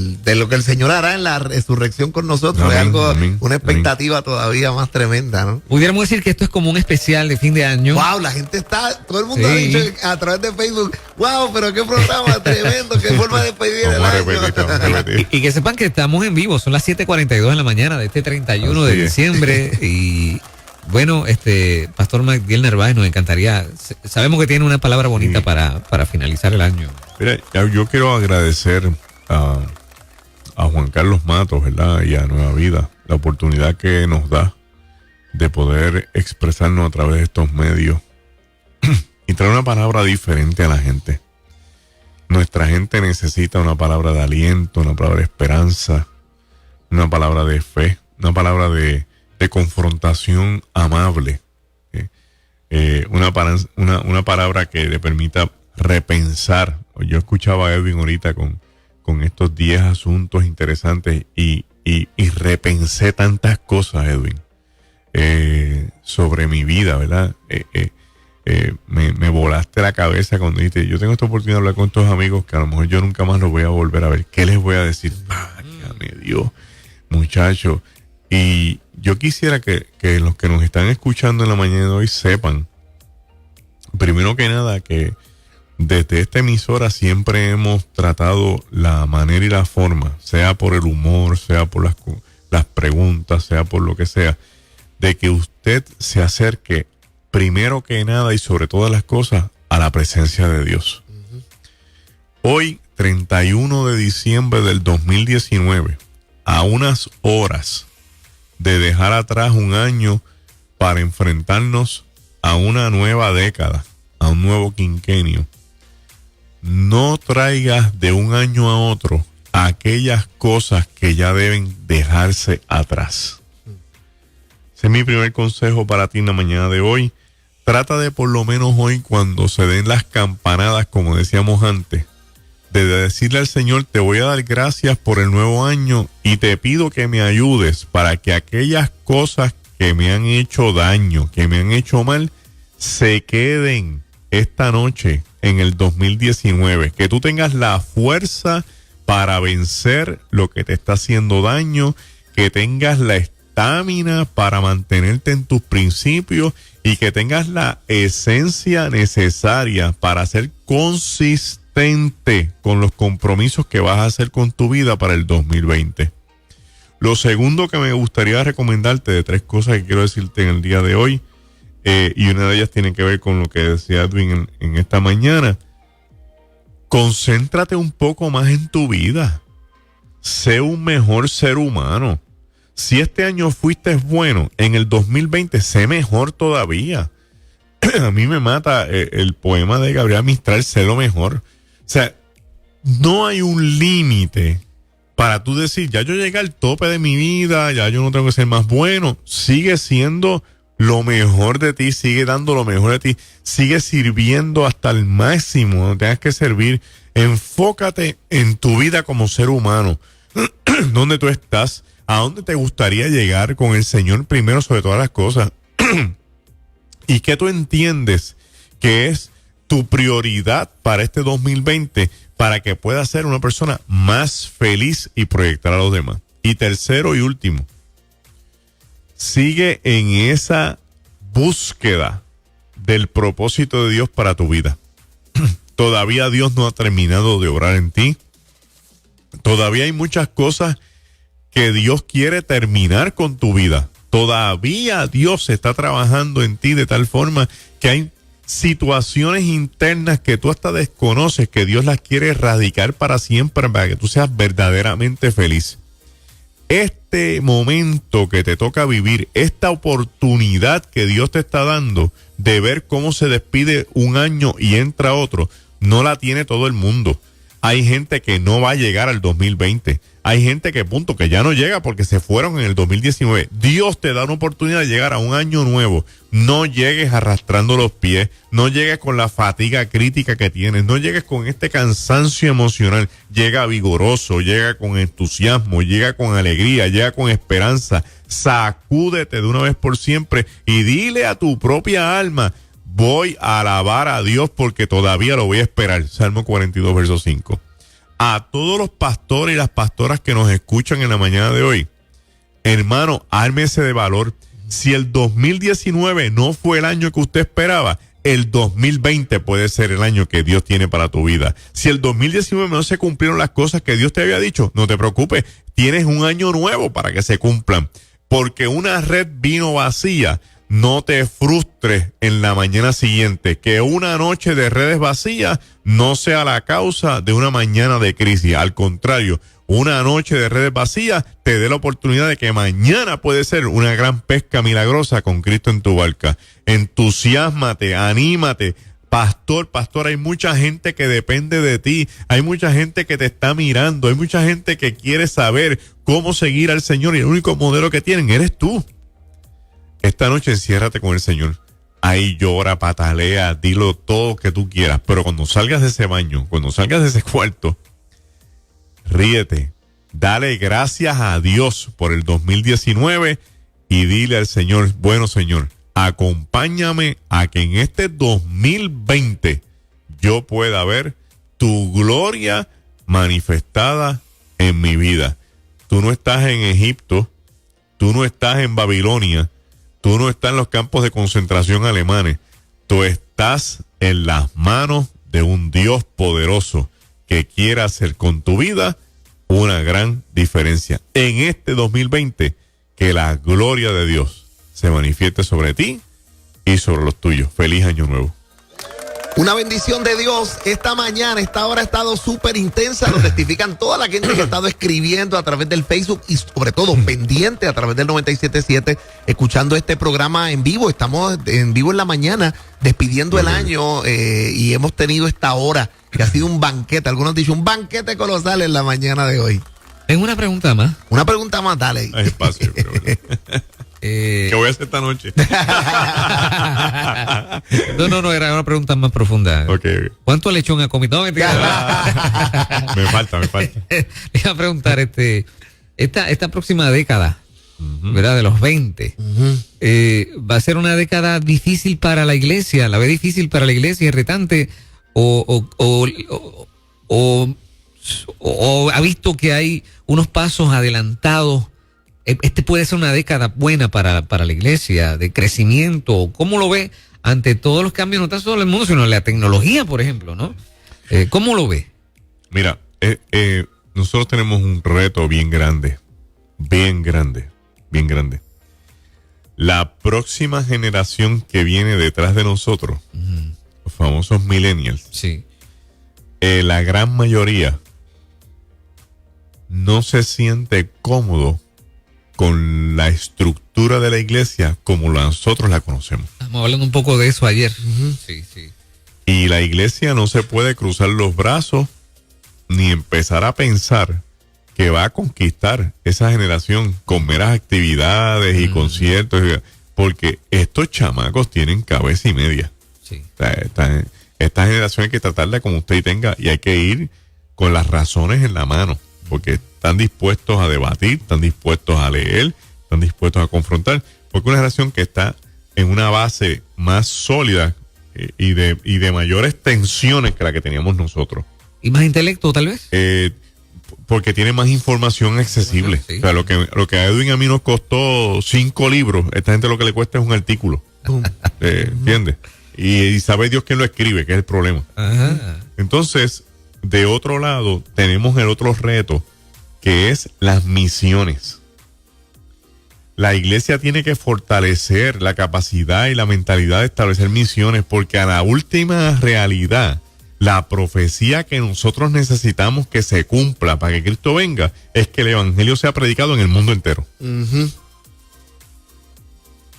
el Señor hará en la resurrección con nosotros, Amén, es algo, amén, una expectativa todavía más tremenda, ¿no? Pudiéramos decir que esto es como un especial de fin de año. Wow, la gente todo el mundo Sí. ha dicho a través de Facebook, wow, pero qué programa tremendo, qué forma de despedir el Vamos a año. repetir. Y que sepan que estamos en vivo, son las 7:42 de la mañana de este 31 de Así es. diciembre. Y bueno, Pastor Magdiel Narváez, nos encantaría, sabemos que tiene una palabra bonita Sí. para finalizar el año. Mira, yo quiero agradecer a Juan Carlos Matos, ¿verdad? Y a Nueva Vida, la oportunidad que nos da de poder expresarnos a través de estos medios y traer una palabra diferente a la gente. Nuestra gente necesita una palabra de aliento, una palabra de esperanza, una palabra de fe, una palabra de confrontación amable, una palabra que le permita repensar. Yo escuchaba a Edwin ahorita con estos 10 asuntos interesantes y repensé tantas cosas, Edwin, sobre mi vida, ¿verdad? Me volaste la cabeza cuando dijiste, yo tengo esta oportunidad de hablar con estos amigos que a lo mejor yo nunca más los voy a volver a ver. ¿Qué les voy a decir? Válgame Dios, muchachos. Y yo quisiera que los que nos están escuchando en la mañana de hoy sepan, primero que nada, que desde esta emisora siempre hemos tratado la manera y la forma, sea por el humor, sea por las preguntas, sea por lo que sea, de que usted se acerque primero que nada y sobre todas las cosas a la presencia de Dios. Hoy, 31 de diciembre del 2019, a unas horas de dejar atrás un año para enfrentarnos a una nueva década, a un nuevo quinquenio, no traigas de un año a otro aquellas cosas que ya deben dejarse atrás. Ese es mi primer consejo para ti en la mañana de hoy. Trata de por lo menos hoy, cuando se den las campanadas, como decíamos antes, de decirle al Señor, te voy a dar gracias por el nuevo año y te pido que me ayudes para que aquellas cosas que me han hecho daño, que me han hecho mal, se queden esta noche en el 2019. Que tú tengas la fuerza para vencer lo que te está haciendo daño, que tengas la estamina para mantenerte en tus principios y que tengas la esencia necesaria para ser consistente con los compromisos que vas a hacer con tu vida para el 2020. Lo segundo que me gustaría recomendarte, de 3 cosas que quiero decirte en el día de hoy, y una de ellas tiene que ver con lo que decía Edwin en esta mañana. Concéntrate un poco más en tu vida. Sé un mejor ser humano. Si este año fuiste bueno, en el 2020 sé mejor todavía. A mí me mata el poema de Gabriel Mistral, sé lo mejor. O sea, no hay un límite para tú decir, ya yo llegué al tope de mi vida, ya yo no tengo que ser más bueno. Sigue siendo lo mejor de ti, sigue dando lo mejor de ti, sigue sirviendo hasta el máximo donde tengas que servir. Enfócate en tu vida como ser humano. ¿Dónde tú estás? ¿A dónde te gustaría llegar con el Señor primero sobre todas las cosas? ¿Y qué tú entiendes que es tu prioridad para este 2020 para que puedas ser una persona más feliz y proyectar a los demás? Y tercero y último, sigue en esa búsqueda del propósito de Dios para tu vida. Todavía Dios no ha terminado de obrar en ti. Todavía hay muchas cosas que Dios quiere terminar con tu vida. Todavía Dios está trabajando en ti de tal forma que hay situaciones internas que tú hasta desconoces, que Dios las quiere erradicar para siempre, para que tú seas verdaderamente feliz. Este momento que te toca vivir, esta oportunidad que Dios te está dando de ver cómo se despide un año y entra otro, no la tiene todo el mundo. Hay gente que no va a llegar al 2020. Hay gente que que ya no llega porque se fueron en el 2019. Dios te da una oportunidad de llegar a un año nuevo. No llegues arrastrando los pies. No llegues con la fatiga crítica que tienes. No llegues con este cansancio emocional. Llega vigoroso, llega con entusiasmo, llega con alegría, llega con esperanza. Sacúdete de una vez por siempre y dile a tu propia alma: voy a alabar a Dios porque todavía lo voy a esperar. Salmo 42, verso 5. A todos los pastores y las pastoras que nos escuchan en la mañana de hoy, hermano, ármese de valor. Si el 2019 no fue el año que usted esperaba, el 2020 puede ser el año que Dios tiene para tu vida. Si el 2019 no se cumplieron las cosas que Dios te había dicho, no te preocupes, tienes un año nuevo para que se cumplan. Porque una red vino vacía. No te frustres en la mañana siguiente. Que una noche de redes vacías no sea la causa de una mañana de crisis. Al contrario, una noche de redes vacías te dé la oportunidad de que mañana puede ser una gran pesca milagrosa con Cristo en tu barca. Entusiásmate, anímate. Pastor, hay mucha gente que depende de ti. Hay mucha gente que te está mirando. Hay mucha gente que quiere saber cómo seguir al Señor y el único modelo que tienen eres tú. Esta noche enciérrate con el Señor. Ahí llora, patalea, dilo todo que tú quieras. Pero cuando salgas de ese baño, cuando salgas de ese cuarto, ríete. Dale gracias a Dios por el 2019 y dile al Señor: bueno, Señor, acompáñame a que en este 2020 yo pueda ver tu gloria manifestada en mi vida. Tú no estás en Egipto, tú no estás en Babilonia, tú no estás en los campos de concentración alemanes. Tú estás en las manos de un Dios poderoso que quiere hacer con tu vida una gran diferencia. En este 2020, que la gloria de Dios se manifieste sobre ti y sobre los tuyos. Feliz año nuevo. Una bendición de Dios. Esta mañana, esta hora ha estado súper intensa. Lo testifican toda la gente que ha estado escribiendo a través del Facebook y sobre todo pendiente a través del 97.7, escuchando este programa en vivo. Estamos en vivo en la mañana, despidiendo el año y hemos tenido esta hora que ha sido un banquete. Algunos han dicho un banquete colosal en la mañana de hoy. Tengo una pregunta más. Una pregunta más, dale. Hay espacio, creo. ¿Qué voy a hacer esta noche? No, era una pregunta más profunda. Okay. ¿Cuánto lechón ha comido? No, mentira. me falta. Le iba a preguntar, esta próxima década, ¿verdad? De los 20, ¿va a ser una década difícil para la iglesia? ¿La ve difícil para la iglesia, irritante? ¿O ha visto que hay unos pasos adelantados? Puede ser una década buena para la iglesia, de crecimiento. ¿Cómo lo ve ante todos los cambios, no tan solo en el mundo, sino en la tecnología, por ejemplo, ¿no? ¿Cómo lo ve? Mira, nosotros tenemos un reto bien grande. La próxima generación que viene detrás de nosotros, los famosos millennials, sí, la gran mayoría no se siente cómodo con la estructura de la iglesia como nosotros la conocemos. Estamos hablando un poco de eso ayer. Sí. Y la iglesia no se puede cruzar los brazos ni empezar a pensar que va a conquistar esa generación con meras actividades y conciertos, porque estos chamacos tienen cabeza y media. Sí. O sea, esta generación hay que tratarla como usted tenga y hay que ir con las razones en la mano, porque están dispuestos a debatir, están dispuestos a leer, están dispuestos a confrontar, porque una generación que está en una base más sólida y de mayores tensiones que la que teníamos nosotros. ¿Y más intelecto, tal vez? Porque tiene más información accesible. Sí. O sea, lo que a Edwin a mí nos costó 5 libros, esta gente lo que le cuesta es un artículo. ¿Entiendes? Y sabe Dios quién lo escribe, que es el problema. Ajá. Entonces, de otro lado, tenemos el otro reto, que es las misiones. La iglesia tiene que fortalecer la capacidad y la mentalidad de establecer misiones, porque a la última realidad, la profecía que nosotros necesitamos que se cumpla para que Cristo venga, es que el evangelio sea predicado en el mundo entero.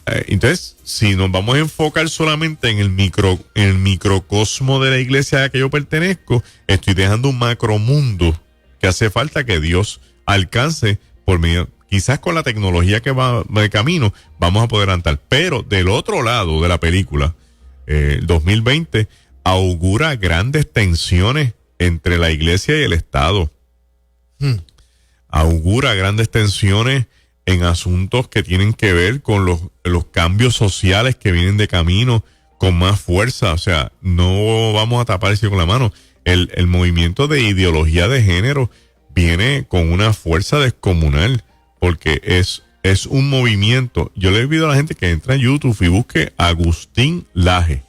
Entonces, si nos vamos a enfocar solamente en el microcosmo de la iglesia a la que yo pertenezco, estoy dejando un macromundo que hace falta que Dios alcance por medio. Quizás con la tecnología que va de camino vamos a poder andar. Pero del otro lado de la película, el 2020 augura grandes tensiones entre la iglesia y el Estado. Augura grandes tensiones en asuntos que tienen que ver con los cambios sociales que vienen de camino con más fuerza. O sea, no vamos a tapar el cielo con la mano. El movimiento de ideología de género viene con una fuerza descomunal, porque es un movimiento. Yo le pido a la gente que entre a YouTube y busque Agustín Laje.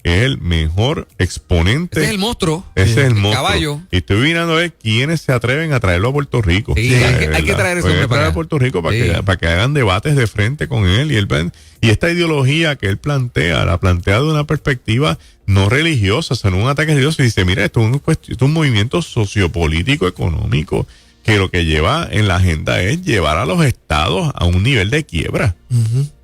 Es el mejor exponente. Ese es el monstruo. Ese es el monstruo. Caballo. Y estoy mirando a ver quiénes se atreven a traerlo a Puerto Rico. Sí, hay que traer eso a Puerto Rico para que hagan debates de frente con él. Y esta ideología que él plantea, la plantea de una perspectiva no religiosa, o sea, no un ataque religioso. Y dice, mira, esto es un movimiento sociopolítico, económico, que lo que lleva en la agenda es llevar a los estados a un nivel de quiebra.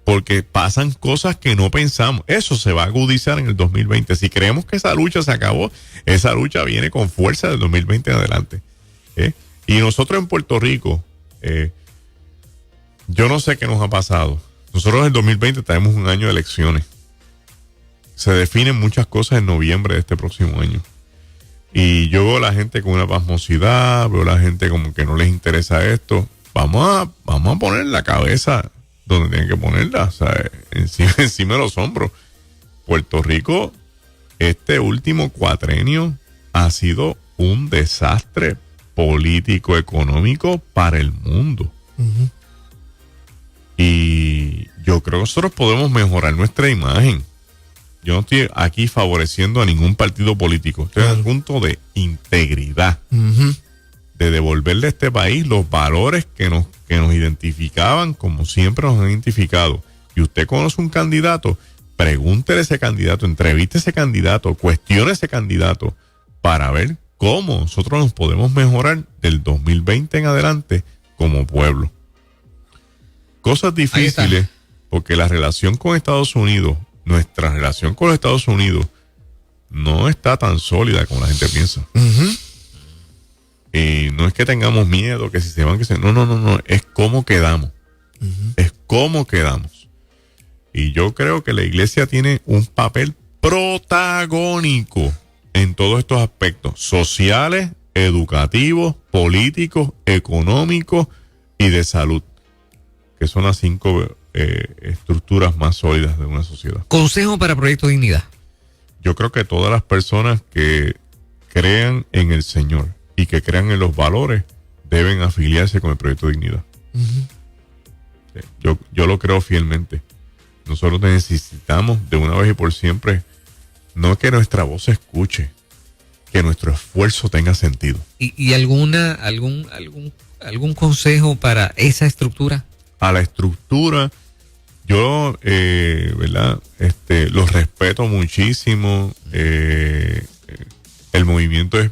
Porque pasan cosas que no pensamos. Eso se va a agudizar en el 2020. Si creemos que esa lucha se acabó, esa lucha viene con fuerza del 2020 en adelante. Y nosotros en Puerto Rico, yo no sé qué nos ha pasado. Nosotros en el 2020 tenemos un año de elecciones. Se definen muchas cosas en noviembre de este próximo año. Y yo veo a la gente con una pasmosidad, veo a la gente como que no les interesa esto. Vamos a poner la cabeza donde tienen que ponerla, o sea, encima de los hombros. Puerto Rico, este último cuatrenio ha sido un desastre político, económico para el mundo. Y yo creo que nosotros podemos mejorar nuestra imagen. Yo no estoy aquí favoreciendo a ningún partido político. Estoy en el punto de integridad. De devolverle a este país los valores que nos identificaban como siempre nos han identificado. Y usted conoce un candidato, pregúntele a ese candidato, entreviste a ese candidato, cuestione a ese candidato para ver cómo nosotros nos podemos mejorar del 2020 en adelante como pueblo. Cosas difíciles, porque la relación con Estados Unidos, nuestra relación con los Estados Unidos, no está tan sólida como la gente piensa. Y no es que tengamos miedo, que si se van, que se... No. Es cómo quedamos. Es cómo quedamos. Y yo creo que la iglesia tiene un papel protagónico en todos estos aspectos sociales, educativos, políticos, económicos y de salud, que son las 5 estructuras más sólidas de una sociedad. Consejo para Proyecto Dignidad. Yo creo que todas las personas que crean en el Señor y que crean en los valores deben afiliarse con el Proyecto Dignidad. Yo lo creo fielmente. Nosotros necesitamos de una vez y por siempre no que nuestra voz se escuche, que nuestro esfuerzo tenga sentido. ¿Y algún consejo para esa estructura? A la estructura, yo, ¿verdad? Los respeto muchísimo. El movimiento es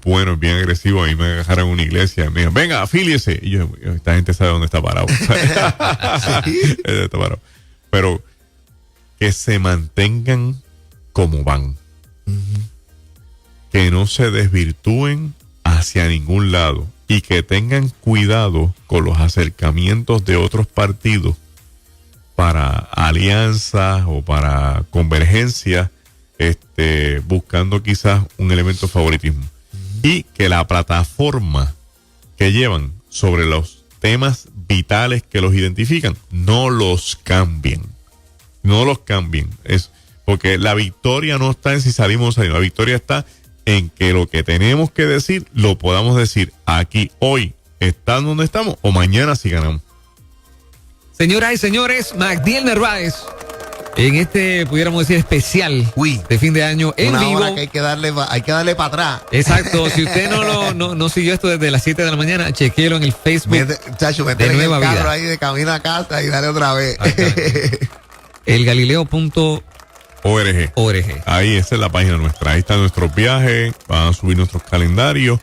bueno, es bien agresivo. A mí me agarraron en una iglesia y me dijeron, venga, afíliese. Y yo, esta gente sabe dónde está parado. Está parado. Pero que se mantengan como van. Que no se desvirtúen hacia ningún lado. Y que tengan cuidado con los acercamientos de otros partidos para alianzas o para convergencias, buscando quizás un elemento de favoritismo. Y que la plataforma que llevan sobre los temas vitales que los identifican, no los cambien. No los cambien. Es porque la victoria no está en si salimos o salimos. La victoria está en que lo que tenemos que decir, lo podamos decir aquí, hoy, estando donde estamos, o mañana si ganamos. Señoras y señores, Magdiel Narváez, en este, pudiéramos decir, especial Uy, de fin de año en una vivo. hora que hay que darle para atrás. Exacto, si usted no siguió esto desde las 7 de la mañana, chequéelo en el Facebook. Chacho, de meter en el Nueva carro Vida. ahí de camino a casa y dale otra vez. Elgalileo.org. ORG. Ahí, esa es la página nuestra. Ahí están nuestros viajes, van a subir nuestros calendarios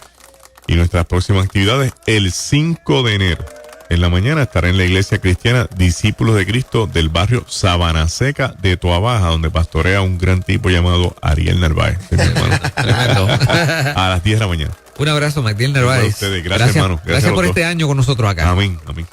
y nuestras próximas actividades. El 5 de enero, en la mañana, estará en la iglesia cristiana Discípulos de Cristo del barrio Sabana Seca de Toabaja, donde pastorea un gran tipo llamado Ariel Narváez. Que es mi hermano. Tremendo. A las 10 de la mañana. Un abrazo, Magdiel Para Narváez. ustedes. Gracias, hermano. Gracias a los por dos. este año con nosotros acá. Amén, amén.